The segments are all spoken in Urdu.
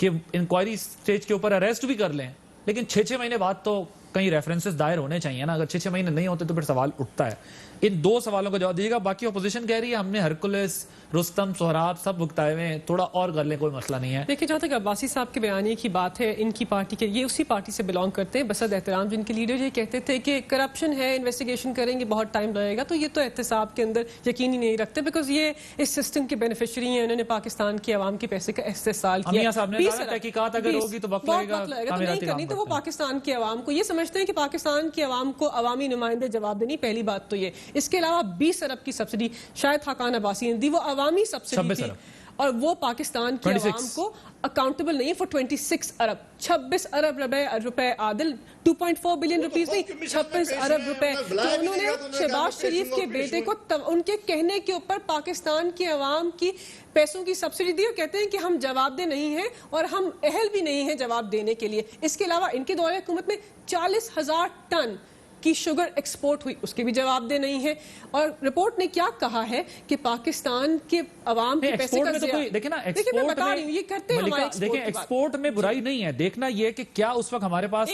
کہ انکوائری سٹیج کے اوپر اریسٹ بھی کر لیں, لیکن 6 مہینے بعد تو کئی ریفرنسز دائر ہونے چاہیے نا. اگر 6 مہینے نہیں ہوتے تو پھر سوال اٹھتا ہے. ان 2 سوالوں کا جواب دیجیے گا. باقی اپوزیشن کہہ رہی ہے ہم نے ہرکولس, رستم, سہراب سب بھگتائے ہوئے ہیں, تھوڑا اور کر لیں, کوئی مسئلہ نہیں ہے. دیکھیں جہاں تک عباسی صاحب کے بیانیے کی بات ہے, ان کی پارٹی کے, یہ اسی پارٹی سے بلانگ کرتے ہیں, بسد احترام, جن کے لیڈر یہ کہتے تھے کہ کرپشن ہے, انویسٹیگیشن کریں گے, بہت ٹائم لگے گا. تو یہ تو احتساب کے اندر یقین ہی نہیں رکھتے, بیکاز یہ اس سسٹم کے بینیفیشری ہیں, انہوں نے پاکستان کے عوام کے پیسے کا استحصال کیا. امیہ صاحب نے کہا تحقیقات اگر ہوگی تو وقت لگے گا, تو نہیں کرنی. تو وہ پاکستان کے عوام کو یہ سمجھتے ہیں کہ پاکستان کے عوام کو عوامی نمائندے جواب دینی, پہلی بات تو یہ. اس کے علاوہ 20 ارب کی سبسڈی شاید خاقان عباسی نے دی, وہ عوامی سبسڈی تھی, اور وہ پاکستان کے عوام کو اکاؤنٹیبل نہیں فور 26 ارب 26 ارب روپے عادل 2.4 بلین روپیز نہیں, 26 ارب روپے. تو انہوں نے شہباز شریف کے بیٹے کو ان کے کہنے کے اوپر پاکستان کے عوام کی پیسوں کی سبسڈی دی, اور کہتے ہیں کہ ہم جواب دہ نہیں ہیں اور ہم اہل بھی نہیں ہیں جواب دینے کے لیے. اس کے علاوہ ان کے دور حکومت میں 40,000 ٹن کی شوگر ایکسپورٹ ہوئی, اس کے بھی جواب دہ نہیں ہے. اور رپورٹ نے کیا کہا ہے کہ پاکستان کے عوام کے پیسے کا دیکھیں نا, ایکسپورٹ میں برائی نہیں ہے, دیکھنا یہ کہ کیا اس وقت ہمارے پاس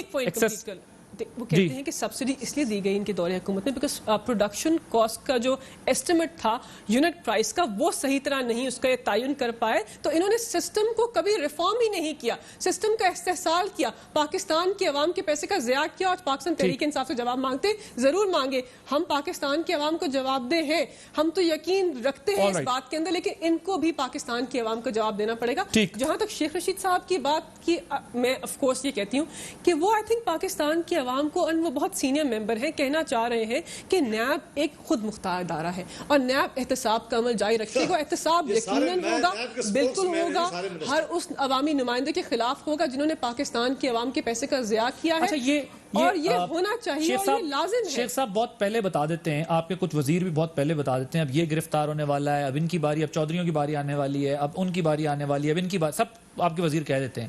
وہ کہتے ہیں کہ سبسڈی اس لیے دی گئی ان کے دور حکومت میں بیکاز پروڈکشن کاسٹ کا جو ایسٹیمیٹ تھا یونٹ پرائس کا, وہ صحیح طرح نہیں اس کا یہ تعین کر پائے. تو انہوں نے سسٹم کو کبھی ریفارم ہی نہیں کیا, سسٹم کا استحصال کیا, پاکستان کے عوام کے پیسے کا ضیاع کیا. اور پاکستان تحریک انصاف سے جواب مانگتے, ضرور مانگے, ہم پاکستان کے عوام کو جواب دہ ہیں, ہم تو یقین رکھتے ہیں اس بات کے اندر, لیکن ان کو بھی پاکستان کے عوام کو جواب دینا پڑے گا. جہاں تک شیخ رشید صاحب کی بات کی, میں آف کورس یہ کہتی ہوں کہ وہ آئی تھنک پاکستان کے عوام کو, اور وہ بہت سینئر ممبر ہیں, کہنا چاہ رہے ہیں کہ نیب ایک خود مختار ادارہ ہے اور نیب احتساب کا عمل جاری رکھے گا. احتساب یقیناً ہوگا, بالکل ہوگا, ہر اس عوامی نمائندے کے خلاف ہوگا جنہوں نے پاکستان کے عوام کے پیسے کا ضیاع کیا ہے, اور یہ ہونا چاہیے اور یہ لازم ہے. شیخ صاحب بہت پہلے بتا دیتے ہیں, آپ کے کچھ وزیر بھی بہت پہلے بتا دیتے ہیں, اب یہ گرفتار ہونے والا ہے, اب ان کی باری, اب چودھریوں کی باری آنے والی ہے, اب ان کی باری آنے والی ہے, اب ان کی باری, سب آپ کے وزیر کہہ دیتے ہیں.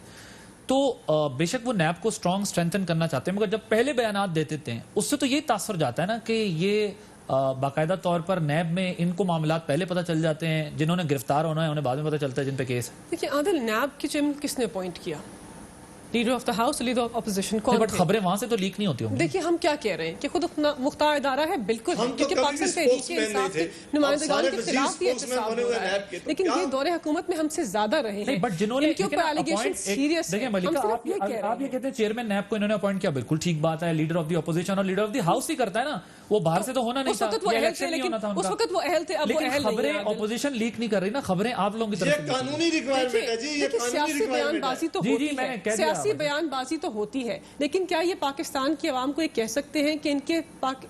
تو بے شک وہ نیب کو اسٹرانگ اسٹرینتھن کرنا چاہتے ہیں, مگر جب پہلے بیانات دیتے تھے اس سے تو یہ تاثر جاتا ہے نا کہ یہ باقاعدہ طور پر نیب میں ان کو معاملات پہلے پتہ چل جاتے ہیں, جنہوں نے گرفتار ہونا ہے انہیں بعد میں پتہ چلتا ہے جن پہ کیس. دیکھیں عادل, نیب کی چیئرمین کس نے اپوائنٹ کیا؟ Leader of the house, leader of opposition. But خبریں وہاں سے تو لیک نہیں ہوتی ہوں. دیکھیے ہم کیا کہہ رہے ہیں کہ خود مختار ادارہ ہے, بالکل, کیونکہ پاکستان تحریک انصاف کے نمائندگان کے خلاف بھی احتساب ہو رہا ہے, لیکن یہ دور حکومت میں ہم سے زیادہ رہے ہیں. بٹ جنہوں نے ان کے اوپر ایلیگیشن سیریس ہے. دیکھیں ملکہ, آپ یہ کہتے ہیں چیئرمین نیب کو انہوں نے اپوائنٹ کیا, بالکل ٹھیک بات ہے, لیڈر آف دی اپوزیشن اور لیڈر آف دی ہاؤس ہی کرتا ہے نا, وہ باہر سے تو ہونا نہیں تھا, اس وقت وہ اہل تھے, اب وہ اہل نہیں. خبریں اپوزیشن لیک نہیں کر رہی نا, خبریں آپ لوگوں کی طرف سے. یہ قانونی ریکوائرمنٹ ہے جی, یہ سیاسی بیان بازی تو ہوتی ہے, سیاسی بیان بازی تو ہوتی ہے, لیکن کیا یہ پاکستان کے عوام کو یہ کہہ سکتے ہیں کہ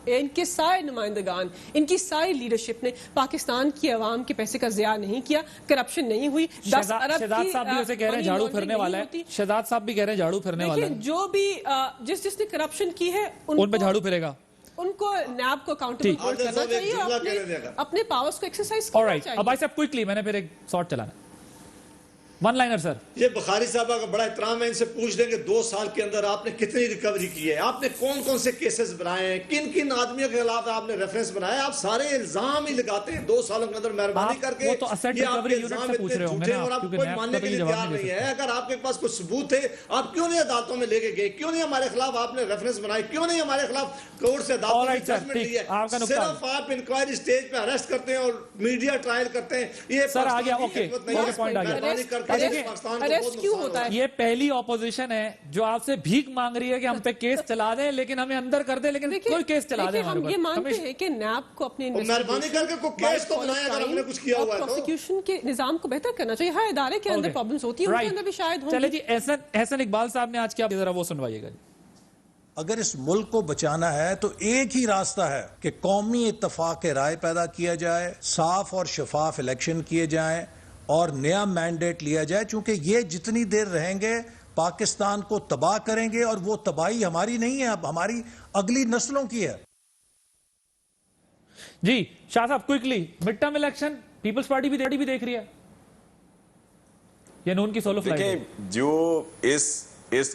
ان کے سارے نمائندگان, ان کی ساری لیڈرشپ نے پاکستان کی عوام کے پیسے کا ضیاع نہیں کیا, کرپشن نہیں ہوئی. 10 ارب شہزاد صاحب بھی اسے کہہ رہے ہیں جھاڑو پھرنے والا ہے, شہزاد صاحب بھی کہہ رہے ہیں جھاڑو پھرنے والا ہے. جو بھی جس نے کرپشن کی ہے ان پہ جھاڑو پھرے گا, ان کو نیب کو اکاؤنٹیبل کرنا چاہیے, اپنے پاورز کو ایکسرسائز کرنا چاہیے. اب صاحب کوئکلی میں نے پھر ایک شارٹ چلانا, ون لائنر سر. یہ بخاری صاحب کا بڑا احترام ہے, ان سے پوچھ دیں کہ 2 سال کے اندر آپ نے کتنی ریکوری کی ہے, آپ نے کون کون سے کیسز بنائے ہیں, کن کن آدمیوں کے خلاف آپ نے ریفرنس بنایا, آپ سارے الزام ہی لگاتے ہیں 2 سالوں کے اندر. مہربانی کر کے وہ تو اسیٹ ریکوری یونٹ سے پوچھ رہے ہوں گے نا, اور آپ کوئی ماننے کے لیے تیار نہیں ہے. اگر آپ کے پاس کوئی ثبوت ہے, آپ کیوں نہیں عدالتوں میں لے کے گئے, کیوں نہیں ہمارے خلاف آپ نے ریفرنس بنائے, کیوں نہیں ہمارے خلاف کورٹ سے عدالتوں میں ججمنٹ لی ہے. صرف آپ انکوائری سٹیج پہ اریسٹ کرتے ہیں اور میڈیا ٹرائل کرتے ہیں. یہ سر آ گیا, اوکے پوائنٹ آ گیا. یہ پہلی اپوزیشن ہے جو آپ سے بھیک مانگ رہی ہے کہ ہم پہ کیس چلا دیں, لیکن ہمیں اندر کر دیں, لیکن کوئی کیس چلا دیں. ہم یہ مانتے ہیں کہ نیب کو اپنے مہربانی کر کے کوئی کیس تو بنائے اگر ہم نے کچھ کیا ہوا ہے تو. پروسیکیوشن کے نظام کو بہتر کرنا چاہیے. ہر ادارے کے اندر پرابلمز ہوتی ہیں, ان کے اندر بھی شاید ہوں. چلے جی, احسن اقبال صاحب نے آج کیا ذرا وہ سنوائیے گا. اگر اس ملک کو بچانا ہے تو ایک ہی راستہ ہے کہ قومی اتفاق رائے پیدا کیا جائے, صاف اور شفاف الیکشن کیے جائیں اور نیا مینڈیٹ لیا جائے, چونکہ یہ جتنی دیر رہیں گے پاکستان کو تباہ کریں گے, اور وہ تباہی ہماری نہیں ہے, اب ہماری اگلی نسلوں کی ہے. جی شاہ صاحب quickly, mid term election Peoples Party بھی دیکھ رہی ہے, یہ نون کی سولو فلائٹ ہے. جو اس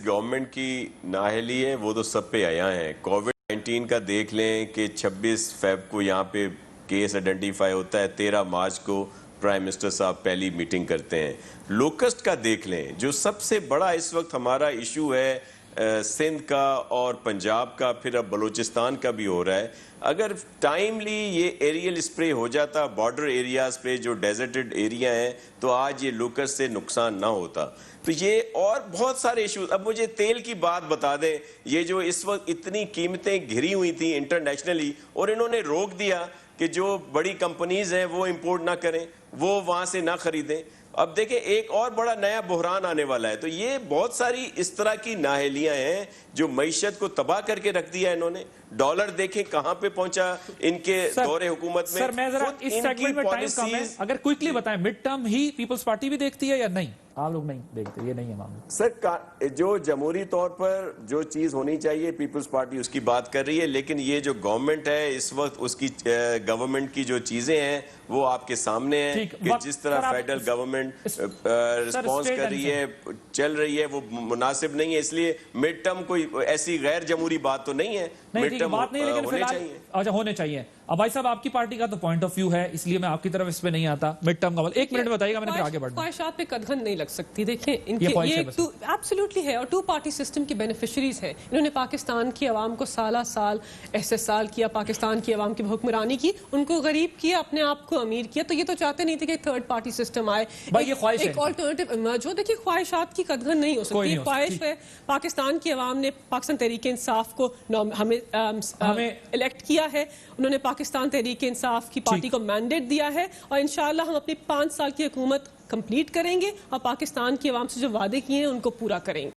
گورنمنٹ کی نااہلی ہے وہ تو سب پہ آیا ہے. کووڈ-19 کا دیکھ لیں کہ 26 فیب کو یہاں پہ کیس آئیڈینٹیفائی ہوتا ہے, 13 مارچ کو پرائم منسٹر صاحب پہلی میٹنگ کرتے ہیں. لوکسٹ کا دیکھ لیں, جو سب سے بڑا اس وقت ہمارا ایشو ہے سندھ کا اور پنجاب کا, پھر اب بلوچستان کا بھی ہو رہا ہے. اگر ٹائملی یہ ایریل اسپرے ہو جاتا بارڈر ایریاز پہ جو ڈیزرٹڈ ایریا ہیں, تو آج یہ لوکسٹ سے نقصان نہ ہوتا. تو یہ اور بہت سارے ایشوز. اب مجھے تیل کی بات بتا دیں, یہ جو اس وقت اتنی قیمتیں گھری ہوئی تھیں انٹرنیشنلی, اور انہوں نے روک دیا کہ جو بڑی کمپنیز ہیں وہ امپورٹ نہ کریں, وہ وہاں سے نہ خریدیں. اب دیکھیں ایک اور بڑا نیا بحران آنے والا ہے. تو یہ بہت ساری اس طرح کی نااہلیاں ہیں جو معیشت کو تباہ کر کے رکھ دیا انہوں نے. ڈالر دیکھیں کہاں پہ پہنچا ان کے دور حکومت میں. سر میں ذرا اس سیگمنٹ میں ٹائم کم ہے, اگر کوئکلی بتائیں مڈ ٹرم ہی پیپلز پارٹی بھی دیکھتی ہے یا نہیں؟ آپ لوگ نہیں دیکھتے, یہ نہیں ہے معاملہ. سر جو جمہوری طور پر جو چیز ہونی چاہیے پیپلز پارٹی اس کی بات کر رہی ہے, لیکن یہ جو گورنمنٹ ہے اس وقت, اس کی گورنمنٹ کی جو چیزیں ہیں وہ آپ کے سامنے ہیں کہ جس طرح فیڈرل گورنمنٹ رسپانس کر رہی ہے, چل رہی ہے, وہ مناسب نہیں ہے. اس لیے مڈ ٹرم کوئی ایسی غیر جمہوری بات تو نہیں ہے, مڈ ٹرم ہونے چاہیے. اچھا ہونے چاہیے. اب بھائی صاحب آپ کی پارٹی کا تو پوائنٹ آف ویو ہے, اس لیے میں آپ کی طرف اس پہ نہیں آتا. مڈ ٹرم کا ایک منٹ بتائیے گا, میں نے پھر آگے بڑھنا. خواہشات پہ قدغن نہیں لگ سکتی. دیکھیں ان کے یہ ایبسلیوٹلی ہے, اور ٹو پارٹی سسٹم کی بینیفیشریز ہیں. انہوں نے پاکستان کی عوام کو سالہ سال استحصال کیا, پاکستان کی عوام کی حکمرانی کی, ان کو غریب کیا, اپنے آپ کو امیر کیا. تو یہ تو چاہتے نہیں تھے کہ تھرڈ پارٹی سسٹم آئے, ایک آلٹرنیٹو ایمرج ہو. دیکھیے خواہشات کی قدغن نہیں ہو سکتی. خواہش ہے پاکستان کی عوام نے پاکستان تحریک انصاف کو ہمیں الیکٹ کیا ہے, انہوں نے پاکستان تحریک انصاف کی پارٹی کو مینڈیٹ دیا ہے, اور انشاءاللہ ہم اپنی 5 سال کی حکومت کمپلیٹ کریں گے اور پاکستان کی عوام سے جو وعدے کیے ہیں ان کو پورا کریں گے.